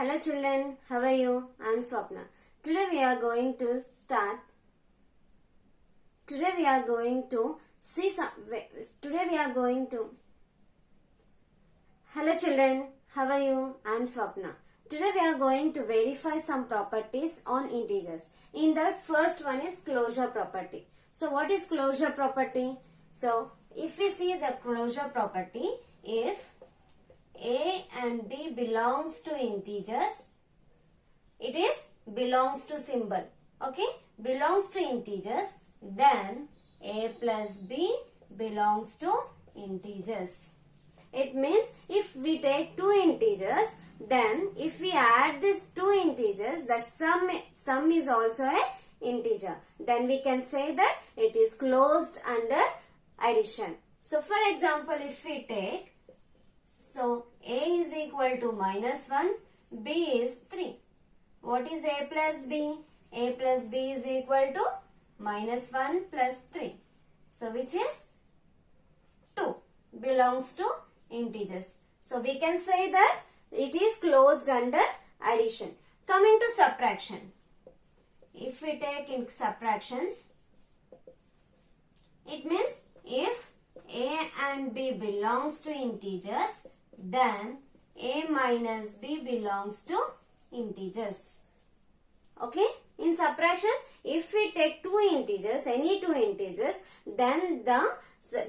Hello children, how are you? I am Swapna. Today we are going to start. Today we are going to see some. Today we are going to. Hello children, how are you? I am Swapna. Today we are going to verify some properties on integers. In that, first one is closure property. So what is closure property? So if we see the closure property, if A and B belongs to integers, it is belongs to symbol, okay, belongs to integers, then A plus B belongs to integers. It means if we take two integers, then if we add these two integers, the sum is also a integer. Then we can say that it is closed under addition. So for example, if we take, so A is equal to -1, B is 3. What is A plus B? A plus B is equal to -1 plus 3. So which is 2, belongs to integers. So we can say that it is closed under addition. Coming to subtraction. If we take in subtractions, it means if A and B belongs to integers, then A minus B belongs to integers. Okay? In subtractions, if we take two integers, any two integers, then the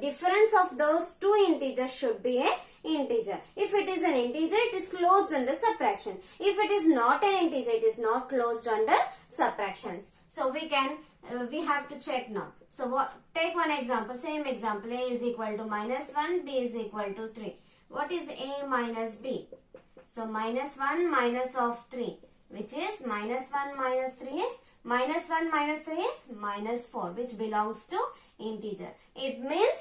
difference of those two integers should be a integer. If it is an integer, it is closed under subtraction. If it is not an integer, it is not closed under subtractions. So we have to check now. So take one example, same example. A is equal to -1, B is equal to 3. What is A minus B? So -1 minus of 3, which is -1 minus 3 is -1 minus 3 is -4, which belongs to integer. It means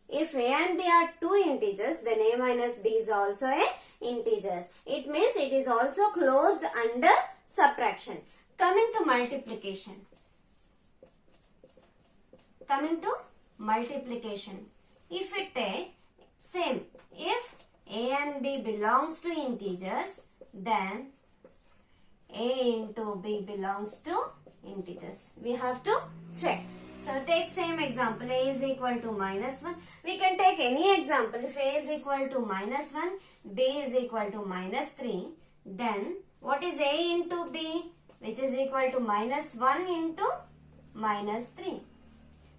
if A and B are two integers, then A minus B is also a integers. It means it is also closed under subtraction. Coming to multiplication. If we take same, if A and B belongs to integers, then A into B belongs to integers. We have to check. So take same example, A is equal to -1. We can take any example. If A is equal to -1, B is equal to -3, then what is A into B? Which is equal to -1 into -3,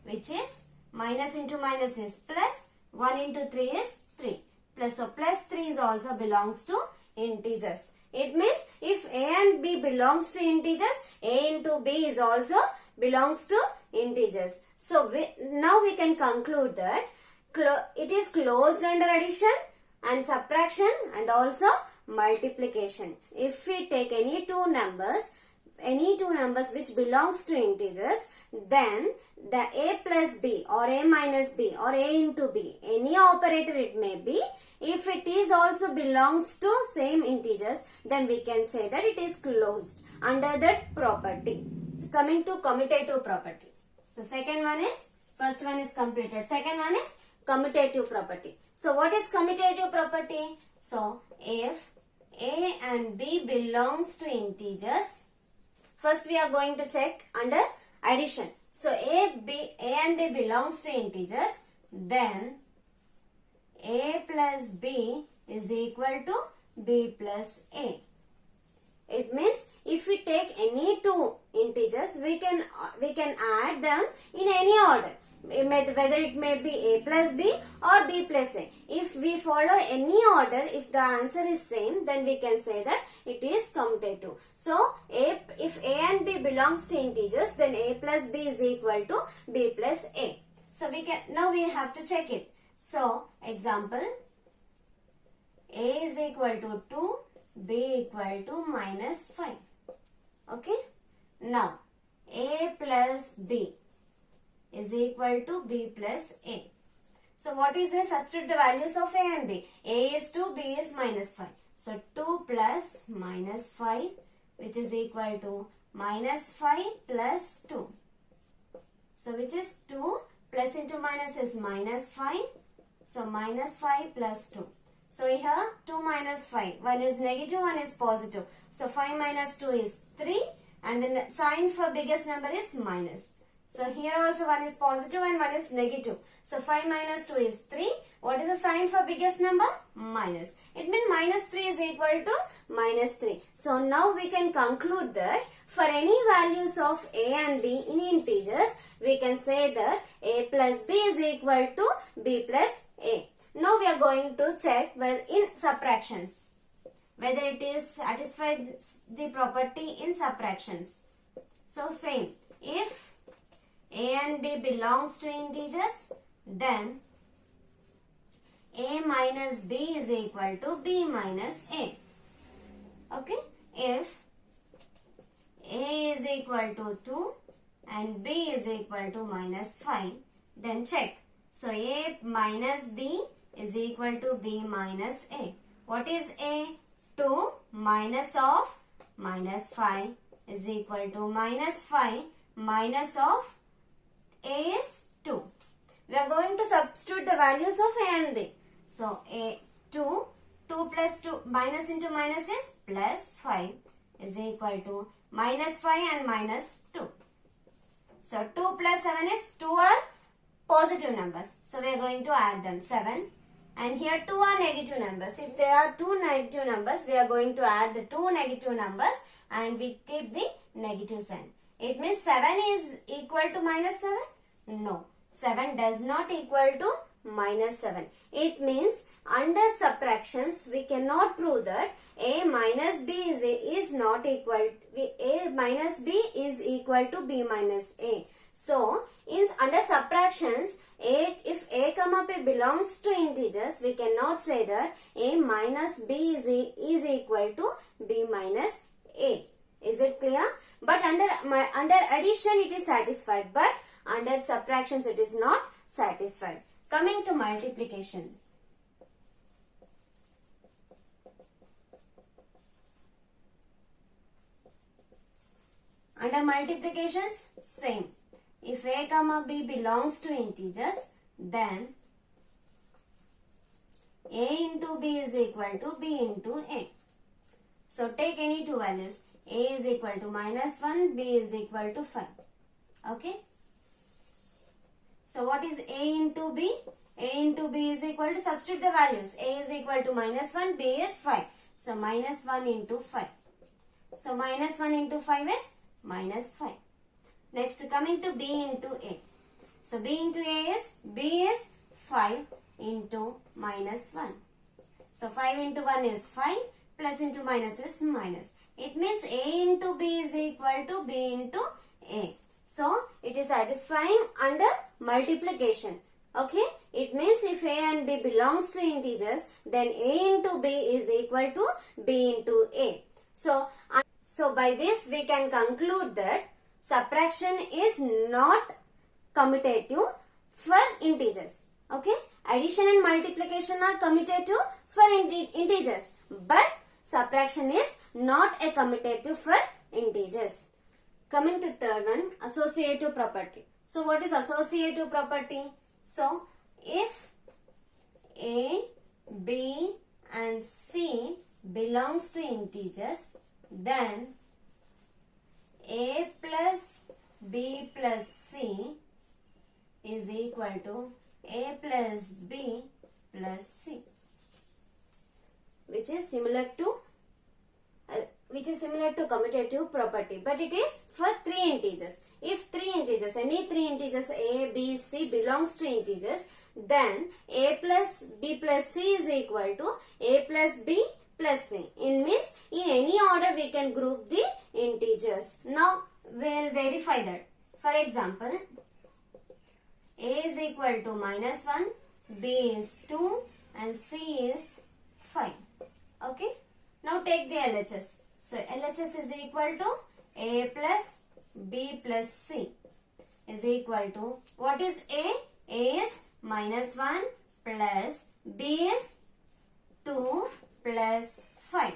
which is minus into minus is plus, 1 into 3 is 3. So plus 3 is also belongs to integers. It means if A and B belongs to integers, A into B is also belongs to integers. So now we can conclude that it is closed under addition and subtraction and also multiplication. If we take any two numbers which belongs to integers, then the A plus B or A minus B or A into B, any operator it may be, if it is also belongs to same integers, then we can say that it is closed under that property. Coming to commutative property. So first one is completed. Second one is commutative property. So what is commutative property? So if A and B belongs to integers, first we are going to check under addition. So A and B belongs to integers, then A plus B is equal to B plus A. It means if we take any two integers, we can add them in any order, whether it may be A plus B or B plus A. If we follow any order, if the answer is same, then we can say that it is commutative. So if A and B belongs to integers, then A plus B is equal to B plus A. So now we have to check it. So example, A is equal to 2, B equal to -5. Okay. Now A plus B is equal to B plus A. So what is this? Substitute the values of A and B. A is 2, B is -5. So 2 plus -5, which is equal to -5 plus 2. So which is 2 plus into minus is -5. So -5 plus 2. So here 2 minus 5. One is negative, one is positive. So 5 minus 2 is 3 and the sign for biggest number is minus. So here also one is positive and one is negative. So 5 minus 2 is 3. What is the sign for biggest number? Minus. It means minus 3 is equal to minus 3. So now we can conclude that for any values of a and b in integers, we can say that a plus b is equal to b plus a. Now we are going to check whether in subtractions, whether it is satisfied the property in subtractions. So same, if a and b belongs to integers, then a minus b is equal to b minus a. Okay, if a is equal to 2 and b is equal to minus 5, then check. So a minus b is equal to b minus a. What is a? 2 minus of minus 5 is equal to minus 5 minus of a is 2. We are going to substitute the values of a and b. So a 2 plus 2 minus into minus is plus 5 is equal to minus 5 and minus 2. So 2 plus 7 is 2 are positive numbers. So we are going to add them 7. And here 2 are negative numbers. If there are 2 negative numbers, we are going to add the 2 negative numbers and we keep the negative sign. It means 7 is equal to minus 7? No. 7 does not equal to minus 7. It means under subtractions, we cannot prove that a minus b is not equal, a minus b is equal to b minus a. So, under subtractions, if a comma b belongs to integers, we cannot say that a minus b is equal to b minus a. Is it clear? But under addition it is satisfied, but under subtractions it is not satisfied. Coming to multiplication. Under multiplications, same. If a comma b belongs to integers, then a into b is equal to b into a. So take any two values. A is equal to minus 1, b is equal to 5. Okay. So what is a into b? A into b is equal to, substitute the values. A is equal to minus 1, b is 5. So minus 1 into 5. So minus 1 into 5 is minus 5. Next coming to b into a. So b into a is, b is 5 into minus 1. So 5 into 1 is 5, plus into minus is minus. It means a into b is equal to b into a. So it is satisfying under multiplication. Okay. It means if a and b belongs to integers, then a into b is equal to b into a. So by this we can conclude that subtraction is not commutative for integers. Okay. Addition and multiplication are commutative for integers, but subtraction is not a commutative for integers. Coming to third one, associative property. So what is associative property? So if a, b and c belongs to integers, then a plus b plus c is equal to a plus b plus c, which is similar to commutative property, but it is for three integers. If any three integers a, b, c belongs to integers, then a plus b plus c is equal to a plus b plus c. It means in any order we can group the integers. Now we will verify that. For example, a is equal to minus 1, b is 2 and c is 5. Okay. Now take the LHS. So LHS is equal to a plus b plus c is equal to, what is a? A is minus 1 plus b is 2 plus 5,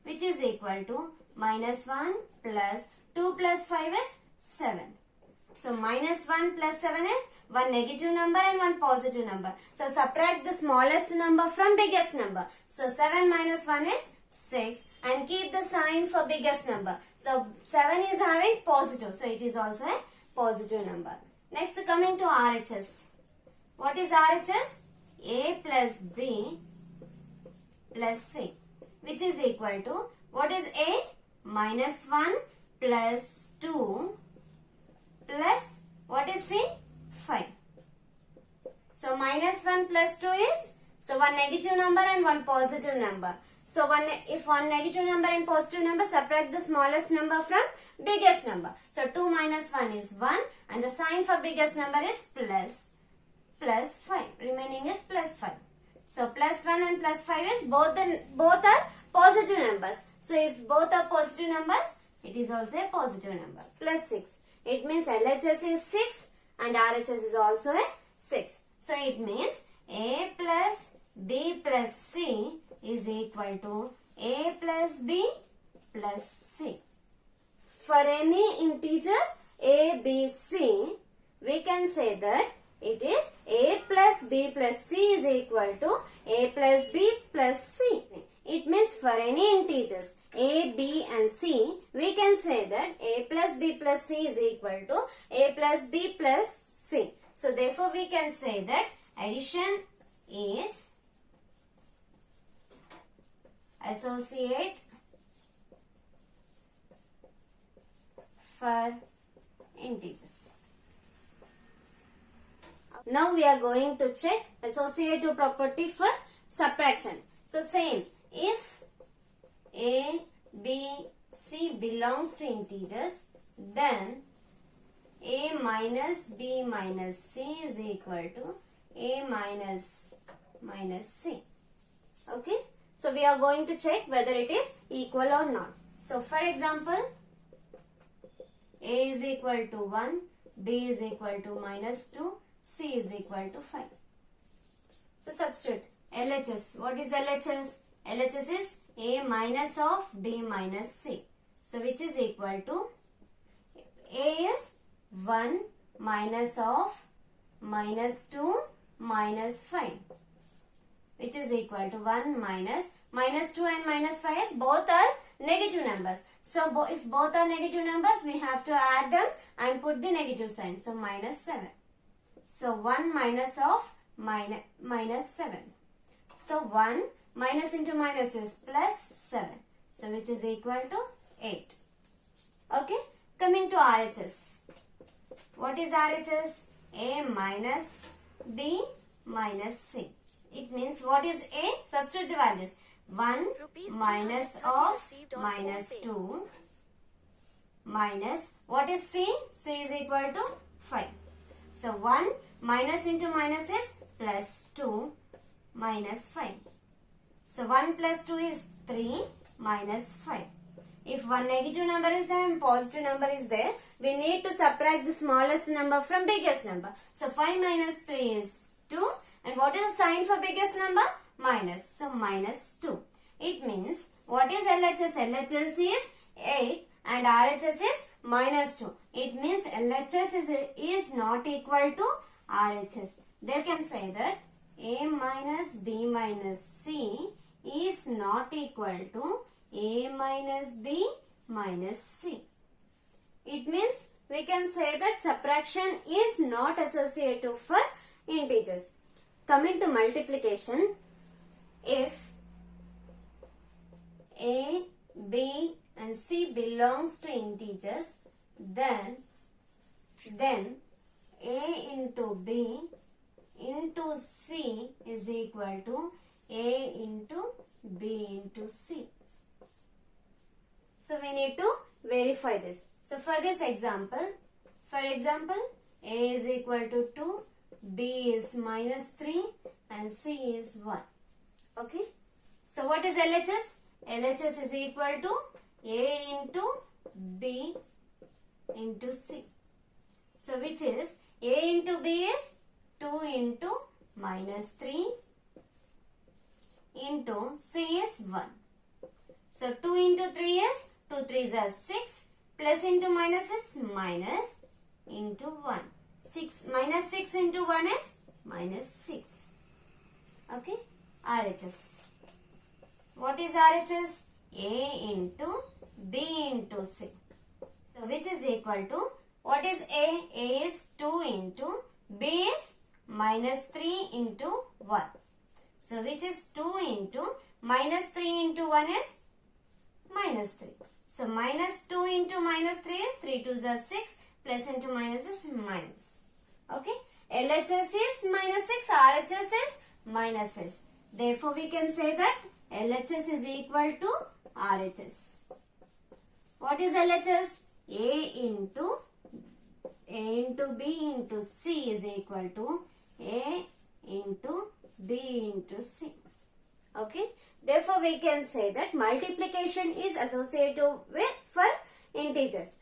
which is equal to minus 1 plus 2 plus 5 is 7. So minus 1 plus 7 is one negative number and one positive number. So subtract the smallest number from biggest number. So 7 minus 1 is 6 and keep the sign for biggest number. So 7 is having positive. So it is also a positive number. Next coming to RHS. What is RHS? A plus B plus C, which is equal to, what is A? Minus 1 plus 2 plus, what is C? 5. So minus 1 plus 2 is, so one negative number and one positive number. So if one negative number and positive number, subtract the smallest number from biggest number. So 2 minus 1 is 1 and the sign for biggest number is plus 5. Remaining is plus 5. So plus 1 and plus 5 is both are positive numbers. So if both are positive numbers, it is also a positive number. Plus 6. It means LHS is 6 and RHS is also a 6. So it means A plus B plus C is equal to A plus B plus C. For any integers A, B, C, we can say that it is A plus B plus C is equal to A plus B plus C. It means for any integers A, B and C, we can say that A plus B plus C is equal to A plus B plus C. So therefore we can say that addition is associate for integers. Now we are going to check associative property for subtraction. So same, if A, B, C belongs to integers, then A minus B minus C is equal to A minus C. Okay. So we are going to check whether it is equal or not. So for example, A is equal to 1, B is equal to minus 2, C is equal to 5. So substitute LHS. What is LHS? LHS is A minus of B minus C. So which is equal to, A is 1 minus of minus 2 minus 5, which is equal to 1 minus 2 and minus 5 is both are negative numbers. So if both are negative numbers, we have to add them and put the negative sign. So minus 7. So 1 minus of minus 7. So 1 minus into minus is plus 7. So which is equal to 8. Okay. Coming to RHS. What is RHS? A minus B minus C. It means what is A? Substitute the values. 1 minus of minus 2 minus, what is C? C is equal to 5. So 1 minus into minus is plus 2 minus 5. So 1 plus 2 is 3 minus 5. If one negative number is there and positive number is there, we need to subtract the smallest number from biggest number. So 5 minus 3 is 2. And what is the sign for biggest number? Minus. So minus 2. It means what is LHS? LHS is 8 and RHS is minus 2. It means LHS is not equal to RHS. They can say that A minus B minus C is not equal to A minus B minus C. It means we can say that subtraction is not associative for integers. Coming to multiplication, if A, B and C belongs to integers, then A into B into C is equal to A into B into C. So we need to verify this. So for this example, A is equal to 2, B is minus 3 and C is 1. Okay. So what is LHS? LHS is equal to A into B into C. So which is A into B is 2 into minus 3 into C is 1. So 2 into 3 is 2 3s are 6, plus into minus is minus, into 1. 6 minus 6 into 1 is minus 6. Okay, RHS. What is RHS? A into B into C. So which is equal to, what is A? A is 2 into, B is minus 3 into 1. So which is 2 into, minus 3 into 1 is minus 3. So minus 2 into minus 3 is 3 2s are 6, plus into minus is minus. Okay, LHS is minus 6, RHS is minus 6. Therefore we can say that LHS is equal to RHS. What is LHS? A into B into C is equal to A into B into C. Okay. Therefore, we can say that multiplication is associated with for integers.